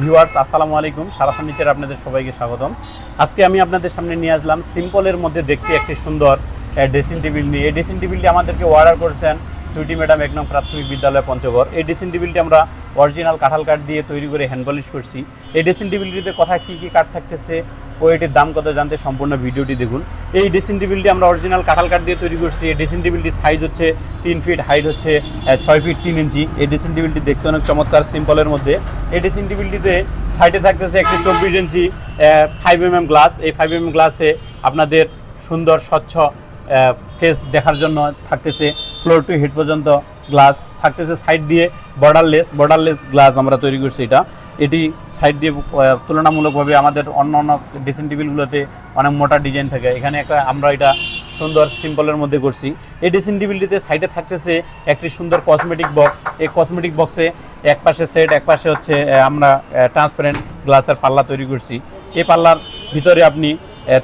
Viewers আসসালামু আলাইকুম। সারা ফার্নিচারে আপনাদের সবাইকে স্বাগতম। আজকে আমি আপনাদের সামনে নিয়ে আসলাম সিম্পলের মধ্যে দেখতে একটি সুন্দর ড্রেসিং টেবিল নিয়ে। এই ড্রেসিং টেবিলটি আমাদেরকে অর্ডার করেছেন সুইটি ম্যাডাম ১ নং প্রাথমিক বিদ্যালয় পঞ্চগড়। এই ড্রেসিং টেবিলটি আমরা অরিজিনাল কাঁঠাল কাঠ দিয়ে তৈরি করে হ্যান্ড পলিশ করছি। এই ড্রেসিং টেবিলটিতে কোথায় কী কী কাঠ থাকতেছে ও এটির দাম কত জানতে সম্পূর্ণ ভিডিওটি দেখুন। এই ড্রেসিং টেবিলটি আমরা অরিজিনাল কাঁঠাল কাঠ দিয়ে তৈরি করছি। এই ড্রেসিং টেবিলটির সাইজ হচ্ছে 3 ফিট, হাইট হচ্ছে 6 ফিট 3 ইঞ্চি। এই ড্রেসিং টেবিলটি দেখতে অনেক চমৎকার সিম্পলের মধ্যে। এই ড্রেসিং টেবিলটিতে সাইডে থাকতেছে একটি 24 ইঞ্চি 5mm গ্লাস। এই 5mm গ্লাসে আপনাদের সুন্দর স্বচ্ছ ফেস দেখার জন্য থাকতেছে ফ্লোর টু হেড পর্যন্ত গ্লাস থাকতেছে। সাইড দিয়ে বর্ডারলেস গ্লাস আমরা তৈরি করছি। এটি সাইড দিয়ে তুলনামূলকভাবে আমাদের অন্য ড্রেসিং টেবিলগুলোতে অনেক মোটা ডিজাইন থাকে, এখানে আমরা এটা সুন্দর সিম্পলের মধ্যে করছি। এই ড্রেসিং টেবিলটিতে সাইডে থাকতেছে একটি সুন্দর কসমেটিক বক্স। এই কসমেটিক বক্সে এক পাশে সেট, এক পাশে হচ্ছে আমরা ট্রান্সপারেন্ট গ্লাসের পাল্লা তৈরি করছি। এই পাল্লার ভিতরে আপনি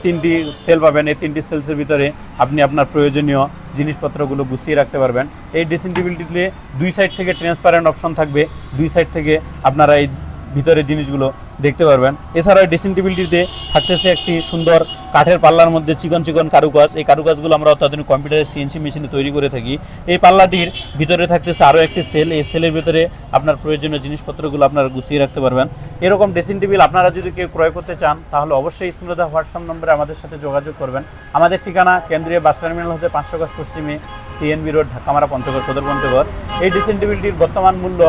3টি সেল পাবেন। এই 3টি সেলসের ভিতরে আপনি আপনার প্রয়োজনীয় জিনিসপত্রগুলো গুছিয়ে রাখতে পারবেন। এই ড্রেসিং টেবিলটিতে 2 সাইড থেকে ট্রান্সপারেন্ট অপশন থাকবে, 2 সাইড থেকে আপনারা এই ভিতরে জিনিসগুলো দেখতে পারবেন। এছাড়াও ড্রেসিং টেবিলটিতে থাকতেছে একটি সুন্দর কাঠের পাল্লার মধ্যে চিকন কারুকাজ। এই কারুকাজগুলো আমরা অত্যাধুনিক কম্পিউটারের সিএনসি মেশিনে তৈরি করে থাকি। এই পাল্লাটির ভিতরে থাকতেছে আরও একটি সেল। এই সেলের ভিতরে আপনার প্রয়োজনীয় জিনিসপত্রগুলো আপনারা গুছিয়ে রাখতে পারবেন। এরকম ড্রেসিং টেবিল আপনারা যদি কেউ ক্রয় করতে চান তাহলে অবশ্যই স্ক্রিনে দেওয়া হোয়াটসঅ্যাপ নম্বরে আমাদের সাথে যোগাযোগ করবেন। আমাদের ঠিকানা কেন্দ্রীয় বাস টার্মিনাল হতে 500 গজ পশ্চিমে, সিএনবি রোড, ঢাকামারা, পঞ্চগড়, সদর পঞ্চগড়। এই ড্রেসিং টেবিলটির বর্তমান মূল্য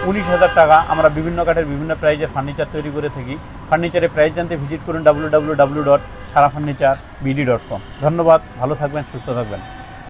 19,000 টাকা। আমরা বিভিন্ন কাঠের বিভিন্ন প্রাইজের ফার্নিচার তৈরি করে থাকি। ফার্নিচারের প্রাইস জানতে ভিজিট করুন www.sarafurnicharebd.com। ধন্যবাদ, ভালো থাকবেন, সুস্থ থাকবেন।